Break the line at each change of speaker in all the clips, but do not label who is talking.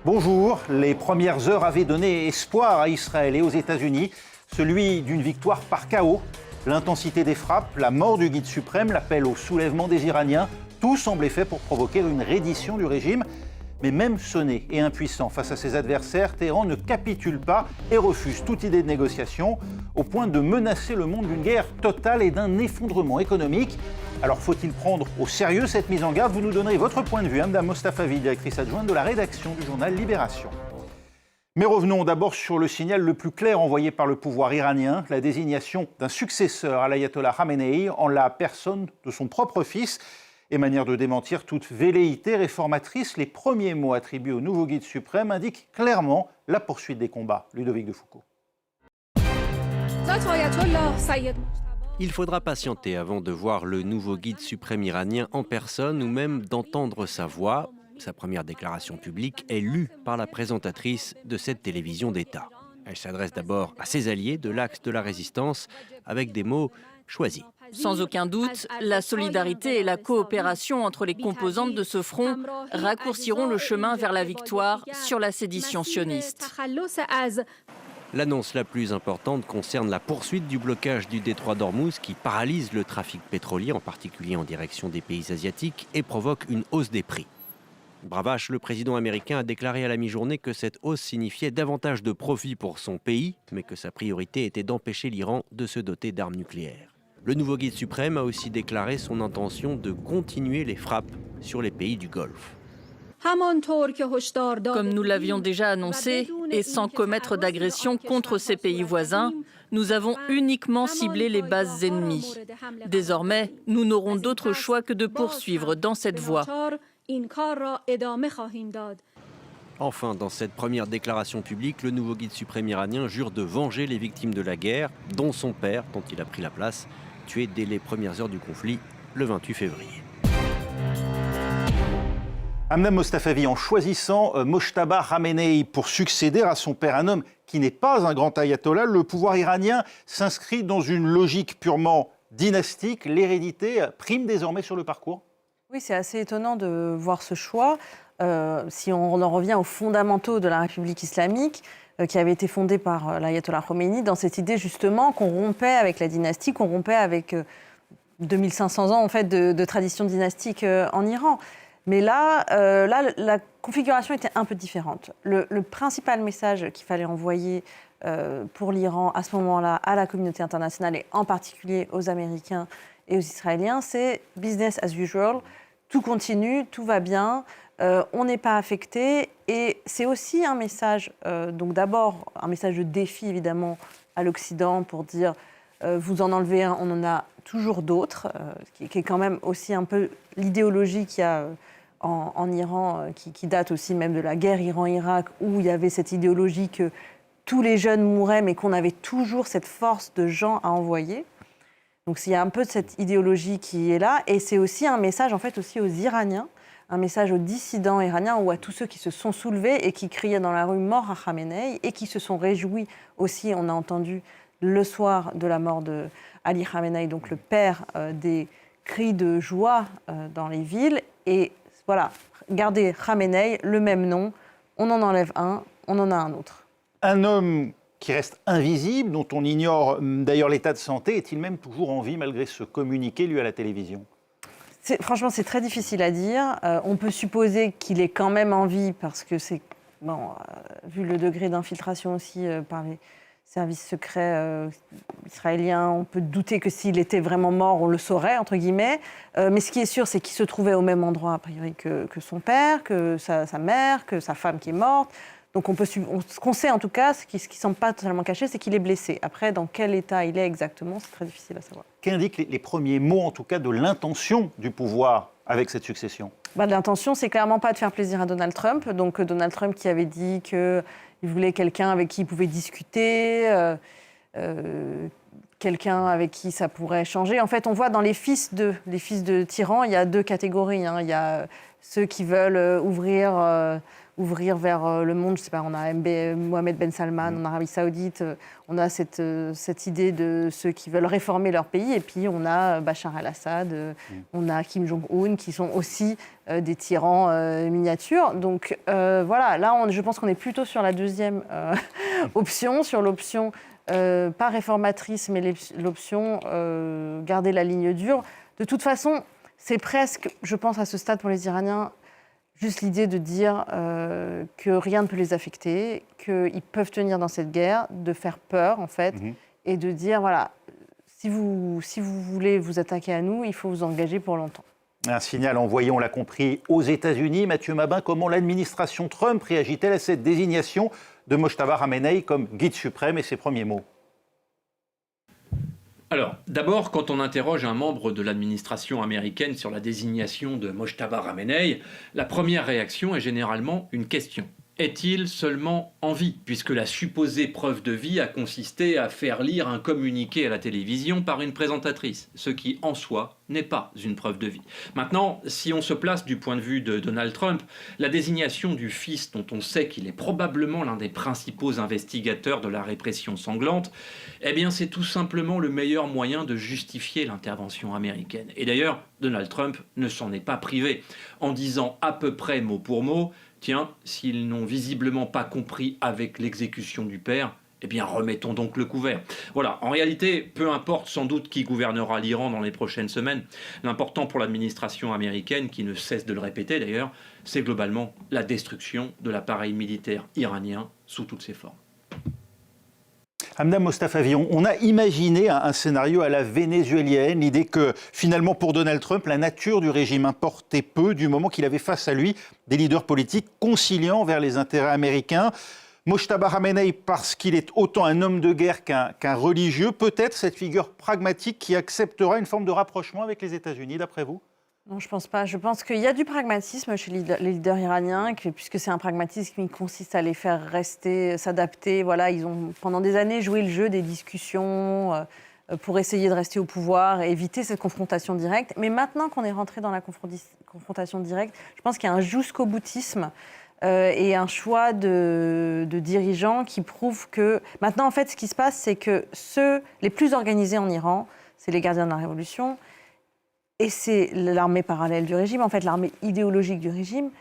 Bonjour, les premières heures avaient donné espoir à Israël et aux États-Unis, celui d'une victoire par chaos. L'intensité des frappes, la mort du guide suprême, l'appel au soulèvement des Iraniens, tout semblait fait pour provoquer une reddition du régime. Mais même sonné et impuissant face à ses adversaires, Téhéran ne capitule pas et refuse toute idée de négociation, au point de menacer le monde d'une guerre totale et d'un effondrement économique. Alors faut-il prendre au sérieux cette mise en garde? Vous nous donnerez votre point de vue, Madame Mostafavi, directrice adjointe de la rédaction du journal Libération. Mais revenons d'abord sur le signal le plus clair envoyé par le pouvoir iranien, la désignation d'un successeur à l'ayatollah Khamenei en la personne de son propre fils. Et manière de démentir toute velléité réformatrice, les premiers mots attribués au nouveau guide suprême indiquent clairement la poursuite des combats. Ludovic de Foucauld.
Il faudra patienter avant de voir le nouveau guide suprême iranien en personne ou même d'entendre sa voix. Sa première déclaration publique est lue par la présentatrice de cette télévision d'État. Elle s'adresse d'abord à ses alliés de l'axe de la résistance avec des mots choisis.
Sans aucun doute, la solidarité et la coopération entre les composantes de ce front raccourciront le chemin vers la victoire sur la sédition sioniste.
L'annonce la plus importante concerne la poursuite du blocage du détroit d'Ormuz qui paralyse le trafic pétrolier, en particulier en direction des pays asiatiques, et provoque une hausse des prix. Bravache, le président américain, a déclaré à la mi-journée que cette hausse signifiait davantage de profits pour son pays, mais que sa priorité était d'empêcher l'Iran de se doter d'armes nucléaires. Le nouveau guide suprême a aussi déclaré son intention de continuer les frappes sur les pays du Golfe.
Comme nous l'avions déjà annoncé, et sans commettre d'agression contre ces pays voisins, nous avons uniquement ciblé les bases ennemies. Désormais, nous n'aurons d'autre choix que de poursuivre dans cette voie.
Enfin, dans cette première déclaration publique, le nouveau guide suprême iranien jure de venger les victimes de la guerre, dont son père, dont il a pris la place, tué dès les premières heures du conflit, le 28 février.
Madame Mostafavi, en choisissant Mojtaba Khamenei pour succéder à son père, un homme qui n'est pas un grand ayatollah, le pouvoir iranien s'inscrit dans une logique purement dynastique. L'hérédité prime désormais sur le parcours?
Oui, c'est assez étonnant de voir ce choix. Si on en revient aux fondamentaux de la République islamique, qui avait été fondée par l'ayatollah Khomeini, dans cette idée justement qu'on rompait avec la dynastie, qu'on rompait avec 2500 ans en fait, de tradition dynastique en Iran. Mais là, la configuration était un peu différente. Le principal message qu'il fallait envoyer pour l'Iran à ce moment-là, à la communauté internationale et en particulier aux Américains et aux Israéliens, c'est « business as usual ». Tout continue, tout va bien, on n'est pas affecté. Et c'est aussi un message, donc d'abord un message de défi évidemment à l'Occident pour dire vous en enlevez un, on en a toujours d'autres, qui est quand même aussi un peu l'idéologie qu'il y a en Iran, qui date aussi même de la guerre Iran-Irak, où il y avait cette idéologie que tous les jeunes mouraient, mais qu'on avait toujours cette force de gens à envoyer. Donc il y a un peu de cette idéologie qui est là, et c'est aussi un message en fait aussi aux Iraniens, un message aux dissidents iraniens ou à tous ceux qui se sont soulevés et qui criaient dans la rue « mort à Khamenei » et qui se sont réjouis aussi, on a entendu le soir de la mort de Ali Khamenei, donc le père, des cris de joie dans les villes. Et voilà, gardez Khamenei, le même nom, on en enlève un, on en a un autre.
Un homme qui reste invisible, dont on ignore d'ailleurs l'état de santé, est-il même toujours en vie malgré ce communiqué lu à la télévision?
Franchement, c'est très difficile à dire. On peut supposer qu'il est quand même en vie parce que c'est, bon, vu le degré d'infiltration aussi par les services secrets israéliens, on peut douter que s'il était vraiment mort, on le saurait, entre guillemets. Mais ce qui est sûr, c'est qu'il se trouvait au même endroit, a priori, que son père, que sa mère, que sa femme qui est morte. Donc ce qu'on sait en tout cas, ce qui ne semble pas totalement caché, c'est qu'il est blessé. Après, dans quel état il est exactement, c'est très difficile à savoir.
Qu'indiquent les premiers mots, en tout cas, de l'intention du pouvoir avec cette succession?
L'intention, c'est clairement pas de faire plaisir à Donald Trump. Donc Donald Trump qui avait dit qu'il voulait quelqu'un avec qui il pouvait discuter, quelqu'un avec qui ça pourrait changer. En fait, on voit dans les fils de tyrans, il y a deux catégories. Il y a ceux qui veulent ouvrir ouvrir vers le monde. Je sais pas, on a Mohamed Ben Salman en Arabie Saoudite, on a cette idée de ceux qui veulent réformer leur pays, et puis on a Bachar el-Assad, on a Kim Jong-un, qui sont aussi des tyrans miniatures. Donc voilà, là je pense qu'on est plutôt sur la deuxième option, sur l'option pas réformatrice, mais l'option garder la ligne dure. De toute façon, c'est presque, je pense à ce stade pour les Iraniens, juste l'idée de dire que rien ne peut les affecter, qu'ils peuvent tenir dans cette guerre, de faire peur en fait, et de dire voilà, si vous voulez vous attaquer à nous, il faut vous engager pour longtemps.
Un signal envoyé, on l'a compris, aux États-Unis. Mathieu Mabin, comment l'administration Trump réagit-elle à cette désignation de Mojtaba Khamenei comme guide suprême et ses premiers mots?
Alors, d'abord, quand on interroge un membre de l'administration américaine sur la désignation de Mojtaba Khamenei, la première réaction est généralement une question. Est-il seulement en vie, puisque la supposée preuve de vie a consisté à faire lire un communiqué à la télévision par une présentatrice, ce qui en soi n'est pas une preuve de vie. Maintenant, si on se place du point de vue de Donald Trump, la désignation du fils dont on sait qu'il est probablement l'un des principaux investigateurs de la répression sanglante, eh bien c'est tout simplement le meilleur moyen de justifier l'intervention américaine. Et d'ailleurs, Donald Trump ne s'en est pas privé, en disant à peu près mot pour mot: tiens, s'ils n'ont visiblement pas compris avec l'exécution du père, eh bien remettons donc le couvert. Voilà, en réalité, peu importe sans doute qui gouvernera l'Iran dans les prochaines semaines, l'important pour l'administration américaine, qui ne cesse de le répéter d'ailleurs, c'est globalement la destruction de l'appareil militaire iranien sous toutes ses formes.
Hamda Mostafavi, on a imaginé un scénario à la vénézuélienne, l'idée que finalement pour Donald Trump, la nature du régime importait peu du moment qu'il avait face à lui des leaders politiques conciliants vers les intérêts américains. Mojtaba Khamenei, parce qu'il est autant un homme de guerre qu'un religieux, peut-être cette figure pragmatique qui acceptera une forme de rapprochement avec les États-Unis, d'après vous?
Non, je ne pense pas. Je pense qu'il y a du pragmatisme chez les leaders iraniens, puisque c'est un pragmatisme qui consiste à les faire rester, s'adapter. Voilà, ils ont pendant des années joué le jeu des discussions pour essayer de rester au pouvoir et éviter cette confrontation directe. Mais maintenant qu'on est rentré dans la confrontation directe, je pense qu'il y a un jusqu'au-boutisme et un choix de dirigeants qui prouvent que... Maintenant, en fait, ce qui se passe, c'est que ceux les plus organisés en Iran, c'est les gardiens de la révolution, et c'est l'armée parallèle du régime, en fait l'armée idéologique du régime,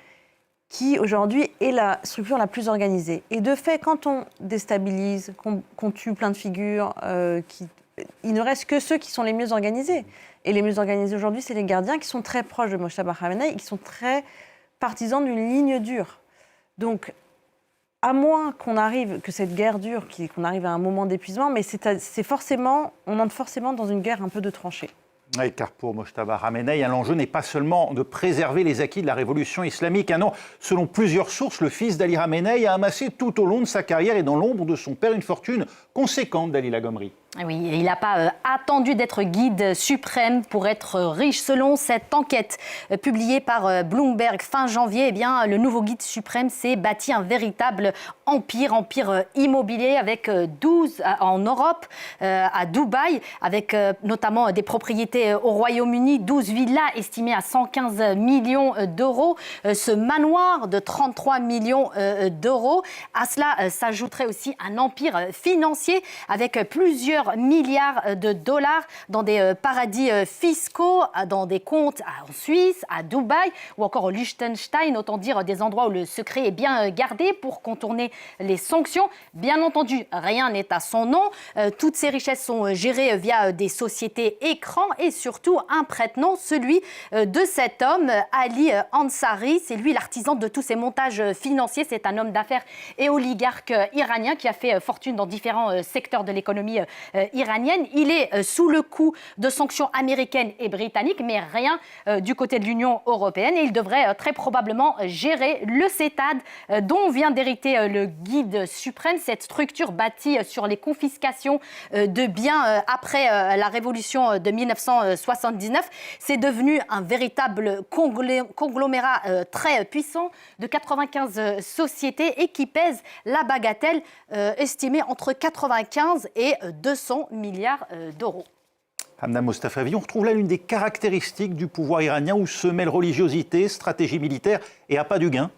qui aujourd'hui est la structure la plus organisée. Et de fait, quand on déstabilise, qu'on tue plein de figures, il ne reste que ceux qui sont les mieux organisés. Et les mieux organisés aujourd'hui, c'est les gardiens qui sont très proches de Mojtaba Khamenei, qui sont très partisans d'une ligne dure. Donc, à moins qu'on arrive, que cette guerre dure, qu'on arrive à un moment d'épuisement, mais c'est forcément, on entre forcément dans une guerre un peu de tranchée.
Oui, car pour Mojtaba Khamenei, l'enjeu n'est pas seulement de préserver les acquis de la révolution islamique. Non, selon plusieurs sources, le fils d'Ali Khamenei a amassé tout au long de sa carrière et dans l'ombre de son père une fortune conséquente, Dalila Gomri.
Oui, il n'a pas attendu d'être guide suprême pour être riche. Selon cette enquête publiée par Bloomberg fin janvier, eh bien, le nouveau guide suprême s'est bâti un véritable empire immobilier avec 12 en Europe, à Dubaï, avec notamment des propriétés au Royaume-Uni, 12 villas estimées à 115 millions d'euros, ce manoir de 33 millions d'euros. À cela s'ajouterait aussi un empire financier avec plusieurs milliards de dollars dans des paradis fiscaux, dans des comptes en Suisse, à Dubaï ou encore au Liechtenstein, autant dire des endroits où le secret est bien gardé pour contourner les sanctions. Bien entendu, rien n'est à son nom. Toutes ces richesses sont gérées via des sociétés écrans et surtout un prête-nom, celui de cet homme, Ali Ansari. C'est lui l'artisan de tous ces montages financiers. C'est un homme d'affaires et oligarque iranien qui a fait fortune dans différents secteurs de l'économie iranienne. Il est sous le coup de sanctions américaines et britanniques, mais rien du côté de l'Union européenne. Et il devrait très probablement gérer le CETAD, dont vient d'hériter le guide suprême, cette structure bâtie sur les confiscations de biens après la révolution de 1979. C'est devenu un véritable conglomérat très puissant de 95 sociétés et qui pèse la bagatelle estimée entre 95 et 200 milliards d'euros.
Hamda Mostafavi, on retrouve là l'une des caractéristiques du pouvoir iranien où se mêlent religiosité, stratégie militaire et appât du gain.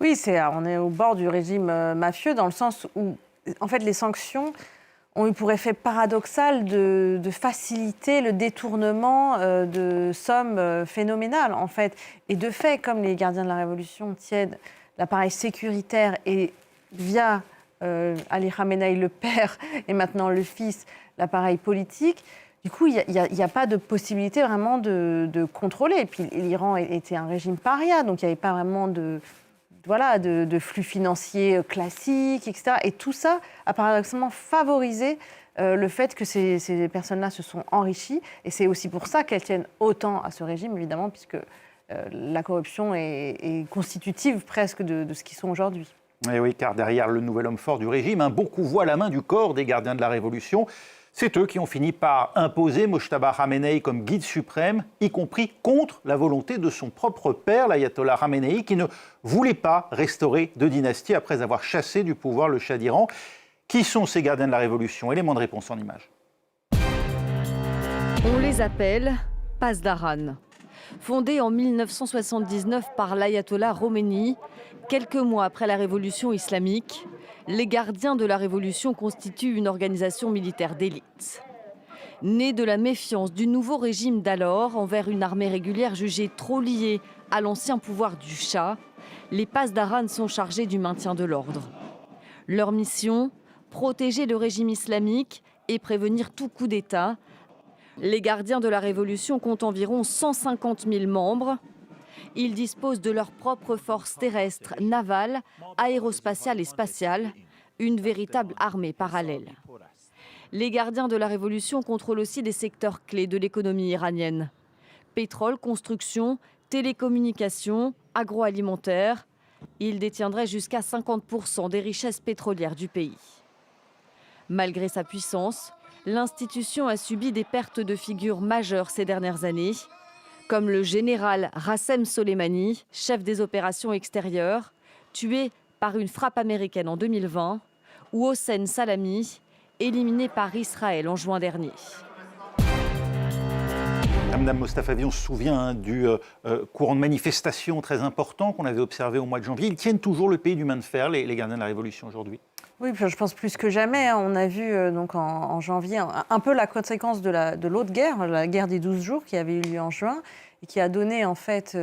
Oui, on est au bord du régime mafieux dans le sens où, en fait, les sanctions ont eu pour effet paradoxal de faciliter le détournement de sommes phénoménales, en fait. Et de fait, comme les gardiens de la Révolution tiennent l'appareil sécuritaire et via Ali Khamenei, le père, et maintenant le fils, l'appareil politique, du coup, il n'y a pas de possibilité vraiment de contrôler. Et puis, l'Iran était un régime paria, donc il n'y avait pas vraiment de flux financiers classiques, etc. Et tout ça a paradoxalement favorisé le fait que ces personnes-là se sont enrichies. Et c'est aussi pour ça qu'elles tiennent autant à ce régime, évidemment, puisque la corruption est constitutive presque de ce qu'ils sont aujourd'hui.
Et oui, car derrière le nouvel homme fort du régime, beaucoup voient la main du corps des gardiens de la Révolution. C'est eux qui ont fini par imposer Mojtaba Khamenei comme guide suprême, y compris contre la volonté de son propre père, l'ayatollah Khamenei, qui ne voulait pas restaurer de dynastie après avoir chassé du pouvoir le Shah d'Iran. Qui sont ces gardiens de la Révolution? Élément de réponse en images.
On les appelle Pasdaran. Fondés en 1979 par l'ayatollah Khomeini, quelques mois après la révolution islamique, les gardiens de la Révolution constituent une organisation militaire d'élite. Née de la méfiance du nouveau régime d'alors envers une armée régulière jugée trop liée à l'ancien pouvoir du Shah, les Pasdaran sont chargés du maintien de l'ordre. Leur mission, protéger le régime islamique et prévenir tout coup d'État. Les gardiens de la Révolution comptent environ 150 000 membres. Ils disposent de leurs propres forces terrestres, navales, aérospatiales et spatiales, une véritable armée parallèle. Les gardiens de la Révolution contrôlent aussi des secteurs clés de l'économie iranienne. Pétrole, construction, télécommunications, agroalimentaire. Ils détiendraient jusqu'à 50% des richesses pétrolières du pays. Malgré sa puissance, l'institution a subi des pertes de figures majeures ces dernières années, comme le général Rassem Soleimani, chef des opérations extérieures, tué par une frappe américaine en 2020, ou Hossein Salami, éliminé par Israël en juin dernier.
Madame Mostafavi, on se souvient du courant de manifestation très important qu'on avait observé au mois de janvier. Ils tiennent toujours le pays du main de fer, les gardiens de la Révolution aujourd'hui.
Oui, je pense plus que jamais. On a vu donc en janvier un peu la conséquence de l'autre guerre, la guerre des 12 jours qui avait eu lieu en juin et qui a donné en fait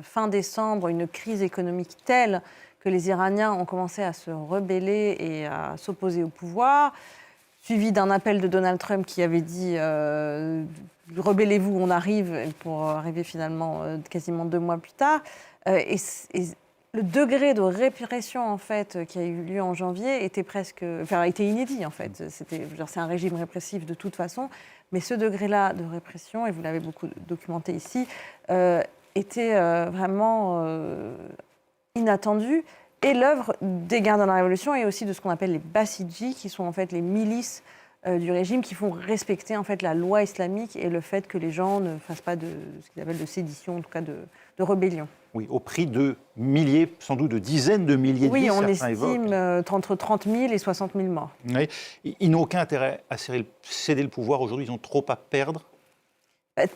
fin décembre une crise économique telle que les Iraniens ont commencé à se rebeller et à s'opposer au pouvoir, suivi d'un appel de Donald Trump qui avait dit rebellez-vous, on arrive, pour arriver finalement quasiment 2 mois plus tard. Et le degré de répression en fait qui a eu lieu en janvier était était inédit en fait. C'est un régime répressif de toute façon, mais ce degré-là de répression, et vous l'avez beaucoup documenté ici, était vraiment inattendu. Et l'œuvre des gardiens de la Révolution et aussi de ce qu'on appelle les Bassidji, qui sont en fait les milices du régime qui font respecter en fait la loi islamique et le fait que les gens ne fassent pas de ce qu'ils appellent de sédition, en tout cas de rébellion.
Oui, au prix de milliers, sans doute de dizaines de milliers de vies.
Oui, on estime entre 30 000 et 60 000 morts.
Oui. Ils n'ont aucun intérêt à céder le pouvoir aujourd'hui, ils ont trop à perdre.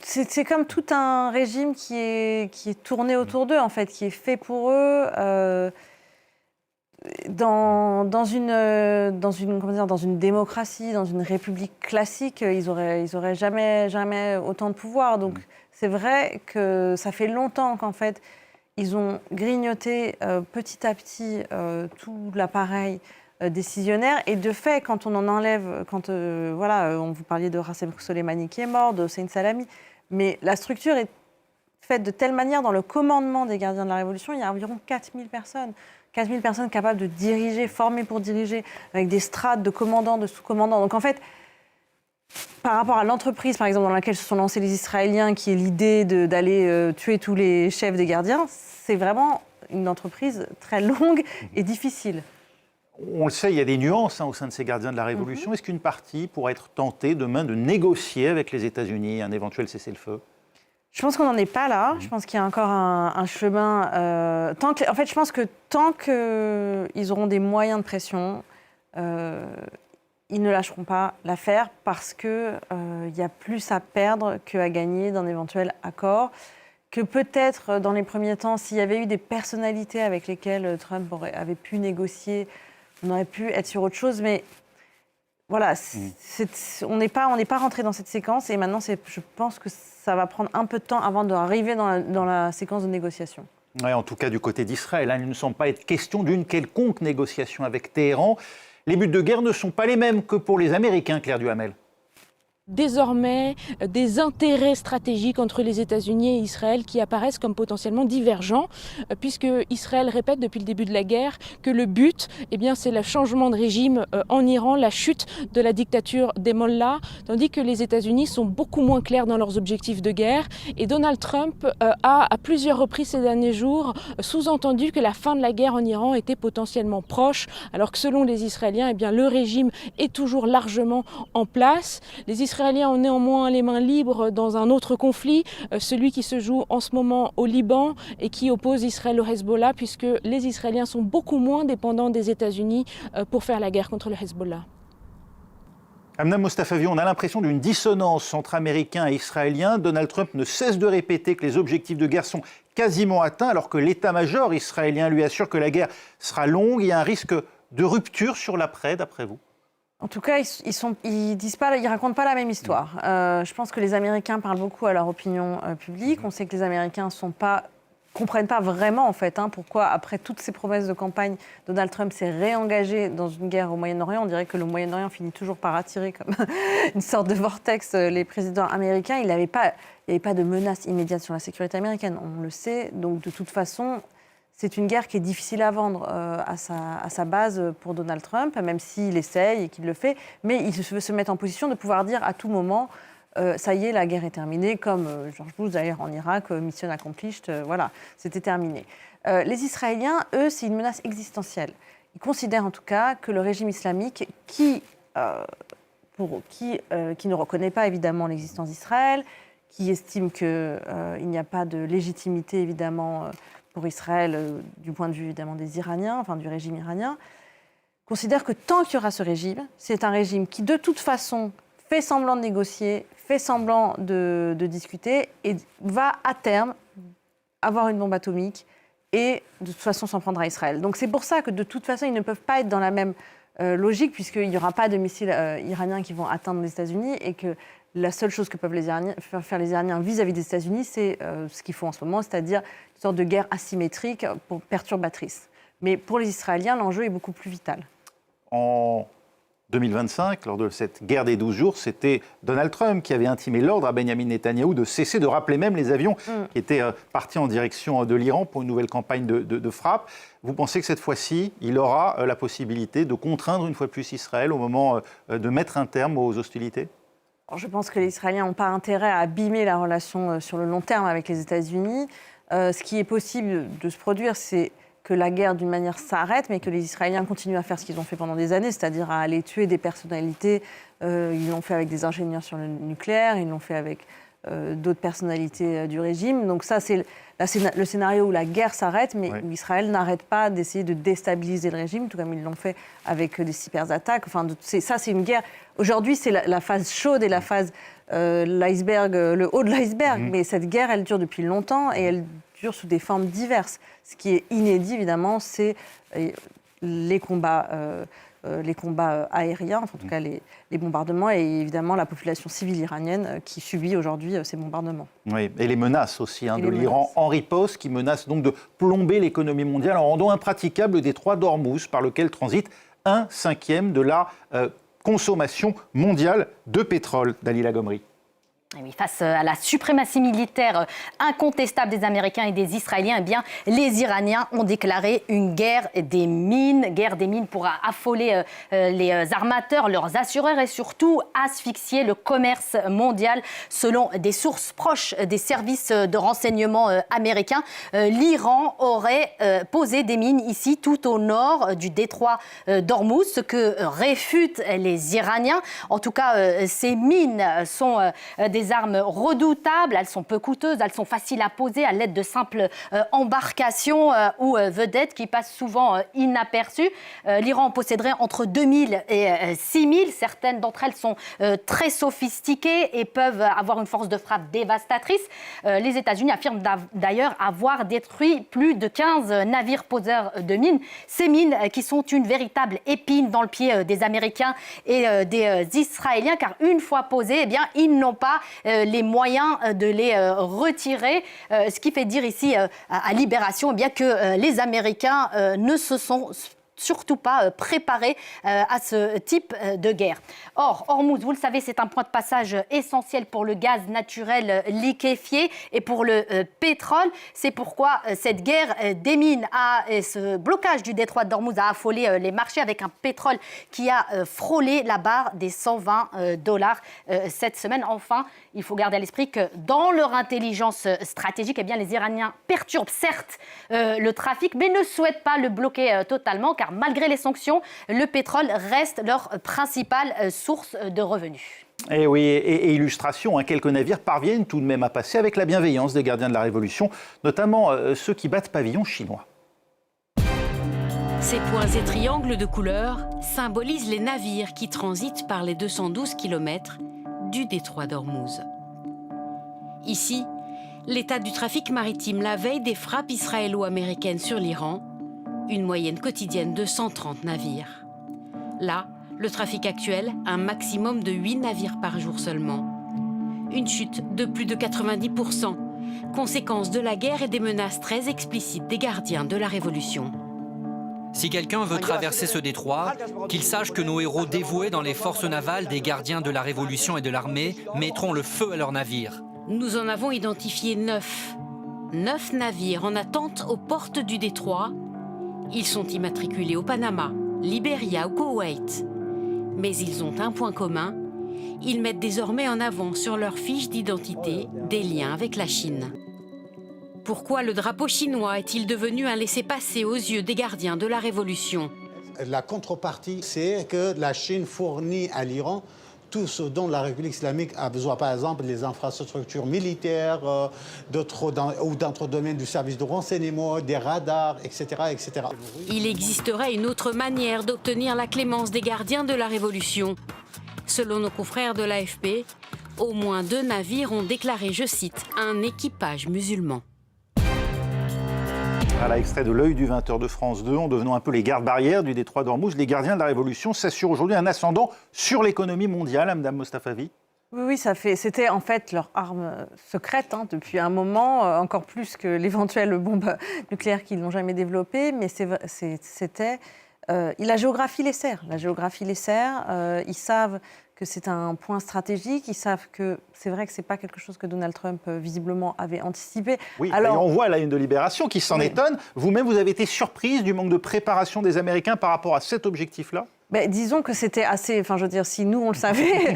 C'est comme tout un régime qui est tourné autour d'eux, en fait, qui est fait pour eux. Dans une démocratie, dans une république classique, ils auraient jamais autant de pouvoir. Donc c'est vrai que ça fait longtemps qu'en fait ils ont grignoté petit à petit tout l'appareil décisionnaire. Et de fait, quand on en enlève, on vous parliez de Rassem Soleimani qui est mort, de Hossein Salami, mais la structure est faite de telle manière dans le commandement des gardiens de la Révolution, il y a environ 4000 personnes. 4000 personnes capables de diriger, formées pour diriger, avec des strates de commandants, de sous-commandants. Donc en fait, par rapport à l'entreprise, par exemple, dans laquelle se sont lancés les Israéliens, qui est l'idée d'aller tuer tous les chefs des gardiens, c'est vraiment une entreprise très longue et difficile.
On le sait, il y a des nuances au sein de ces gardiens de la Révolution. Est-ce qu'une partie pourrait être tentée demain de négocier avec les États-Unis un éventuel cessez-le-feu ?
Je pense qu'on n'en est pas là. Je pense qu'il y a encore un chemin. Je pense que tant qu'ils auront des moyens de pression, ils ne lâcheront pas l'affaire parce qu'il y a plus à perdre qu'à gagner d'un éventuel accord. que peut-être, dans les premiers temps, s'il y avait eu des personnalités avec lesquelles Trump avait pu négocier, on aurait pu être sur autre chose, mais voilà, on n'est pas rentré dans cette séquence, et maintenant, je pense que ça va prendre un peu de temps avant d'arriver dans la séquence de négociation.
Ouais, en tout cas, du côté d'Israël, il ne semble pas être question d'une quelconque négociation avec Téhéran. Les buts de guerre ne sont pas les mêmes que pour les Américains, Claire Duhamel.
Désormais, des intérêts stratégiques entre les États-Unis et Israël qui apparaissent comme potentiellement divergents, puisque Israël répète depuis le début de la guerre que le but, c'est le changement de régime en Iran, la chute de la dictature des mollahs, tandis que les États-Unis sont beaucoup moins clairs dans leurs objectifs de guerre. Et Donald Trump a, à plusieurs reprises ces derniers jours, sous-entendu que la fin de la guerre en Iran était potentiellement proche, alors que selon les Israéliens, le régime est toujours largement en place. Les Israéliens ont néanmoins les mains libres dans un autre conflit, celui qui se joue en ce moment au Liban et qui oppose Israël au Hezbollah, puisque les Israéliens sont beaucoup moins dépendants des États-Unis pour faire la guerre contre le Hezbollah.
Amna Mostafavi, on a l'impression d'une dissonance entre Américains et Israéliens. Donald Trump ne cesse de répéter que les objectifs de guerre sont quasiment atteints, alors que l'état-major israélien lui assure que la guerre sera longue. Il y a un risque de rupture sur l'après, d'après vous?
En tout cas, ils racontent pas la même histoire. Je pense que les Américains parlent beaucoup à leur opinion publique. On sait que les Américains comprennent pas vraiment, en fait, pourquoi, après toutes ces promesses de campagne, Donald Trump s'est réengagé dans une guerre au Moyen-Orient. On dirait que le Moyen-Orient finit toujours par attirer comme une sorte de vortex les présidents américains. Il n'y avait pas de menace immédiate sur la sécurité américaine, on le sait. Donc, de toute façon, c'est une guerre qui est difficile à vendre à sa base pour Donald Trump, même s'il essaye et qu'il le fait. Mais il veut se mettre en position de pouvoir dire à tout moment ça y est, la guerre est terminée, comme George Bush d'ailleurs en Irak, mission accomplished, voilà, c'était terminé. Les Israéliens, eux, c'est une menace existentielle. Ils considèrent en tout cas que le régime islamique, qui ne reconnaît pas évidemment l'existence d'Israël, qui estime qu'il n'y a pas de légitimité évidemment pour Israël, du point de vue évidemment des Iraniens, enfin du régime iranien, considère que tant qu'il y aura ce régime, c'est un régime qui de toute façon fait semblant de négocier, fait semblant de discuter et va à terme avoir une bombe atomique et de toute façon s'en prendre à Israël. Donc c'est pour ça que de toute façon ils ne peuvent pas être dans la même logique, puisqu'il n'y aura pas de missiles iraniens qui vont atteindre les États-Unis et que la seule chose que peuvent faire les Iraniens vis-à-vis des États-Unis, c'est ce qu'ils font en ce moment, c'est-à-dire une sorte de guerre asymétrique perturbatrice. Mais pour les Israéliens, l'enjeu est beaucoup plus vital.
En 2025, lors de cette guerre des 12 jours, c'était Donald Trump qui avait intimé l'ordre à Benjamin Netanyahou de cesser de rappeler même les avions qui étaient partis en direction de l'Iran pour une nouvelle campagne de frappe. Vous pensez que cette fois-ci, il aura la possibilité de contraindre une fois de plus Israël au moment de mettre un terme aux hostilités ?
Alors, je pense que les Israéliens n'ont pas intérêt à abîmer la relation sur le long terme avec les États-Unis. Ce qui est possible de se produire, c'est que la guerre, d'une manière, s'arrête, mais que les Israéliens continuent à faire ce qu'ils ont fait pendant des années, c'est-à-dire à aller tuer des personnalités. Ils l'ont fait avec des ingénieurs sur le nucléaire, ils l'ont fait avec d'autres personnalités du régime. Donc ça, c'est le scénario où la guerre s'arrête, mais où Israël n'arrête pas d'essayer de déstabiliser le régime, tout comme ils l'ont fait avec des cyberattaques. Enfin, ça, c'est une guerre. Aujourd'hui, c'est la phase chaude et la phase l'iceberg, le haut de l'iceberg. Mais cette guerre, elle dure depuis longtemps et elle dure sous des formes diverses. Ce qui est inédit, évidemment, c'est les combats aériens, en tout cas les bombardements, et évidemment la population civile iranienne qui subit aujourd'hui ces bombardements. Oui, et les menaces aussi de l'Iran en riposte, qui menace donc de plomber l'économie mondiale en rendant impraticable le détroit d'Ormuz, par lequel transite 1/5 de la consommation mondiale de pétrole. Dalila Gomri.
Oui, face à la suprématie militaire incontestable des Américains et des Israéliens, eh bien, les Iraniens ont déclaré une guerre des mines pour affoler les armateurs, leurs assureurs et surtout asphyxier le commerce mondial. Selon des sources proches des services de renseignement américains, l'Iran aurait posé des mines ici tout au nord du détroit d'Ormuz, ce que réfutent les Iraniens. En tout cas, ces mines sont des des armes redoutables, elles sont peu coûteuses, elles sont faciles à poser à l'aide de simples embarcations ou vedettes qui passent souvent inaperçues. L'Iran posséderait entre 2000 et 6000. Certaines d'entre elles sont très sophistiquées et peuvent avoir une force de frappe dévastatrice. Les États-Unis affirment d'ailleurs avoir détruit plus de 15 navires poseurs de mines. Ces mines qui sont une véritable épine dans le pied des Américains et des Israéliens, car une fois posées, eh bien, ils n'ont pas les moyens de les retirer. Ce qui fait dire ici à Libération eh bien, que les Américains ne se sont surtout pas préparés à ce type de guerre. Or, Hormuz, vous le savez, c'est un point de passage essentiel pour le gaz naturel liquéfié et pour le pétrole. C'est pourquoi cette guerre des mines, ce blocage du détroit d'Hormuz a affolé les marchés avec un pétrole qui a frôlé la barre des $120 cette semaine. Enfin, il faut garder à l'esprit que dans leur intelligence stratégique, eh bien, les Iraniens perturbent certes le trafic, mais ne souhaitent pas le bloquer totalement, car malgré les sanctions, le pétrole reste leur principale source de revenus.
Et oui, et illustration, quelques navires parviennent tout de même à passer avec la bienveillance des gardiens de la Révolution, notamment ceux qui battent pavillon chinois.
Ces points et triangles de couleurs symbolisent les navires qui transitent par les 212 km du détroit d'Hormuz. Ici, l'état du trafic maritime la veille des frappes israélo-américaines sur l'Iran, une moyenne quotidienne de 130 navires. Là, le trafic actuel, un maximum de 8 navires par jour seulement. Une chute de plus de 90%, conséquence de la guerre et des menaces très explicites des gardiens de la Révolution.
Si quelqu'un veut traverser ce détroit, qu'il sache que nos héros dévoués dans les forces navales des gardiens de la Révolution et de l'armée mettront le feu à leurs navires.
Nous en avons identifié 9. 9 navires en attente aux portes du détroit. Ils sont immatriculés au Panama, Libéria ou Koweït. Mais ils ont un point commun. Ils mettent désormais en avant sur leur fiche d'identité des liens avec la Chine. Pourquoi le drapeau chinois est-il devenu un laissez-passer aux yeux des gardiens de la Révolution?
La contrepartie, c'est que la Chine fournit à l'Iran tout ce dont la République islamique a besoin, par exemple les infrastructures militaires, ou d'autres domaines du service de renseignement, des radars, etc., etc.
Il existerait une autre manière d'obtenir la clémence des gardiens de la Révolution. Selon nos confrères de l'AFP, au moins 2 navires ont déclaré, je cite, un équipage musulman.
Voilà, extrait de l'œil du 20h de France 2. En devenant un peu les gardes-barrières du détroit d'Hormuz, les gardiens de la Révolution s'assurent aujourd'hui un ascendant sur l'économie mondiale, Madame Mostafavi.
Oui, c'était en fait leur arme secrète depuis un moment, encore plus que l'éventuelle bombe nucléaire qu'ils n'ont jamais développée. Mais la géographie les sert. Ils savent que c'est un point stratégique. Ils savent que c'est vrai que ce n'est pas quelque chose que Donald Trump, visiblement, avait anticipé.
Oui, alors, on voit à la une de Libération qui s'en étonne. Vous-même, vous avez été surprise du manque de préparation des Américains par rapport à cet objectif-là ?
Disons que c'était assez... Enfin, je veux dire, si nous, on le savait,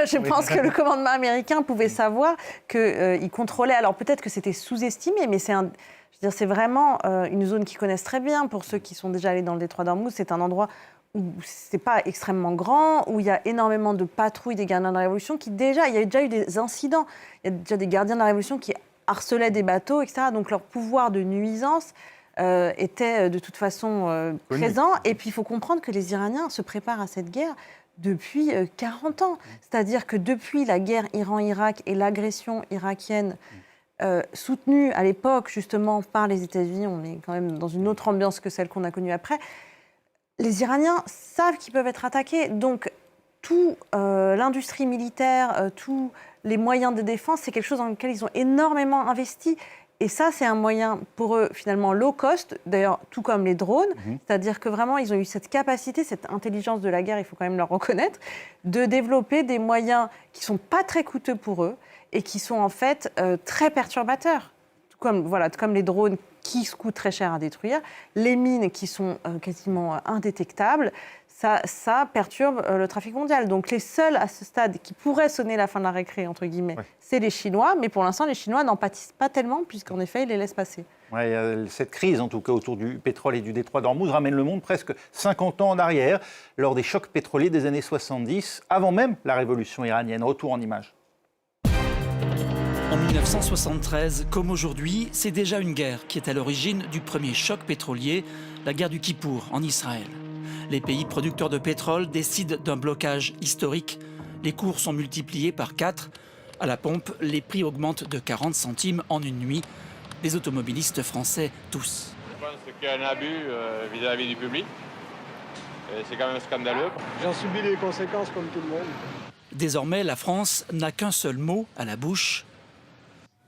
je pense que le commandement américain pouvait savoir qu'il contrôlait... Alors, peut-être que c'était sous-estimé, mais c'est vraiment une zone qu'ils connaissent très bien. Pour ceux qui sont déjà allés dans le détroit d'Hormuz, c'est un endroit où c'est pas extrêmement grand, où il y a énormément de patrouilles des gardiens de la Révolution, il y a déjà eu des incidents. Il y a déjà des gardiens de la Révolution qui harcelaient des bateaux, etc. Donc leur pouvoir de nuisance était de toute façon présent. Et puis il faut comprendre que les Iraniens se préparent à cette guerre depuis 40 ans. C'est-à-dire que depuis la guerre Iran-Irak et l'agression irakienne soutenue à l'époque justement par les États-Unis, on est quand même dans une autre ambiance que celle qu'on a connue après, les Iraniens savent qu'ils peuvent être attaqués. Donc, toute l'industrie militaire, tous les moyens de défense, c'est quelque chose dans lequel ils ont énormément investi. Et ça, c'est un moyen pour eux, finalement, low cost, d'ailleurs, tout comme les drones. C'est-à-dire que vraiment, ils ont eu cette capacité, cette intelligence de la guerre, il faut quand même leur reconnaître, de développer des moyens qui ne sont pas très coûteux pour eux et qui sont en fait très perturbateurs. Tout comme les drones qui coûtent très cher à détruire, les mines qui sont quasiment indétectables, ça perturbe le trafic mondial. Donc les seuls à ce stade qui pourraient sonner la fin de la récré, entre guillemets, c'est les Chinois, mais pour l'instant les Chinois n'en pâtissent pas tellement puisqu'en effet ils les laissent passer.
Cette crise, en tout cas autour du pétrole et du détroit d'Hormuz, ramène le monde presque 50 ans en arrière, lors des chocs pétroliers des années 70, avant même la révolution iranienne. Retour en images.
En 1973, comme aujourd'hui, c'est déjà une guerre qui est à l'origine du premier choc pétrolier, la guerre du Kippour en Israël. Les pays producteurs de pétrole décident d'un blocage historique. Les cours sont multipliés par 4. À la pompe, les prix augmentent de 40 centimes en une nuit. Les automobilistes français tous.
Je pense qu'il y a un abus vis-à-vis du public. C'est quand même scandaleux.
J'en subis les conséquences comme tout le monde.
Désormais, la France n'a qu'un seul mot à la bouche.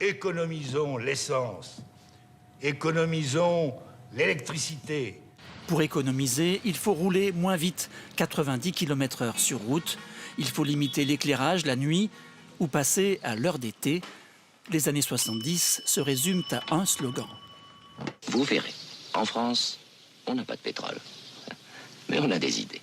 Économisons l'essence. Économisons l'électricité.
Pour économiser, il faut rouler moins vite, 90 km/h sur route. Il faut limiter l'éclairage la nuit ou passer à l'heure d'été. Les années 70 se résument à un slogan.
Vous verrez, en France, on n'a pas de pétrole, mais on a des idées.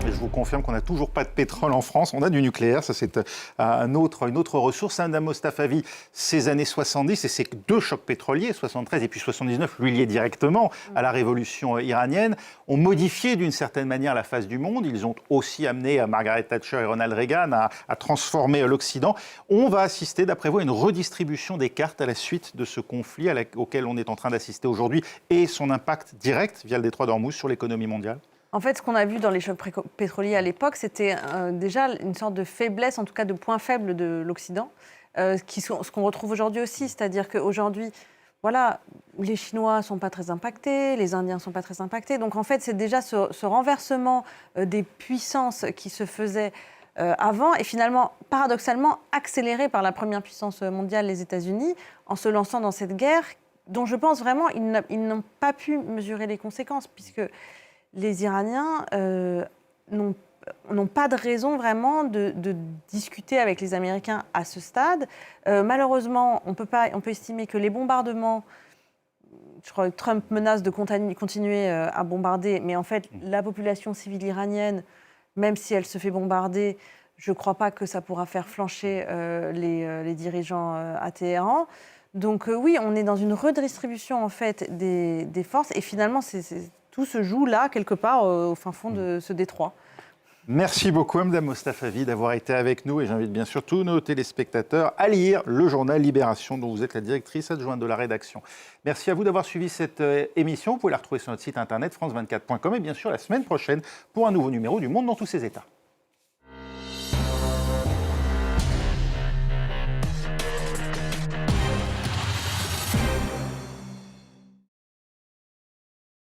Et je vous confirme qu'on n'a toujours pas de pétrole en France, on a du nucléaire, ça c'est une autre ressource. Madame Mostafavi, ces années 70 et ces deux chocs pétroliers, 73 et puis 79, lui liés directement à la révolution iranienne, ont modifié d'une certaine manière la face du monde. Ils ont aussi amené Margaret Thatcher et Ronald Reagan à transformer l'Occident. On va assister, d'après vous, à une redistribution des cartes à la suite de ce conflit auquel on est en train d'assister aujourd'hui et son impact direct via le détroit d'Ormuz sur l'économie mondiale?
En fait, ce qu'on a vu dans les chocs pétroliers à l'époque, c'était déjà une sorte de faiblesse, en tout cas de point faible de l'Occident, ce qu'on retrouve aujourd'hui aussi. C'est-à-dire qu'aujourd'hui, voilà, les Chinois ne sont pas très impactés, les Indiens ne sont pas très impactés. Donc en fait, c'est déjà ce renversement des puissances qui se faisait avant et finalement, paradoxalement, accéléré par la première puissance mondiale, les États-Unis, en se lançant dans cette guerre dont je pense vraiment ils n'ont pas pu mesurer les conséquences, puisque les Iraniens n'ont pas de raison vraiment de discuter avec les Américains à ce stade. Malheureusement, on peut estimer que les bombardements, je crois que Trump menace de continuer à bombarder, mais en fait, la population civile iranienne, même si elle se fait bombarder, je ne crois pas que ça pourra faire flancher les dirigeants à Téhéran. Donc oui, on est dans une redistribution en fait des forces, et finalement, tout se joue là, quelque part, au fin fond de ce détroit.
Merci beaucoup, Madame Mostafavi, d'avoir été avec nous. Et j'invite bien sûr tous nos téléspectateurs à lire le journal Libération, dont vous êtes la directrice adjointe de la rédaction. Merci à vous d'avoir suivi cette émission. Vous pouvez la retrouver sur notre site internet france24.com et bien sûr la semaine prochaine pour un nouveau numéro du Monde dans tous ses états.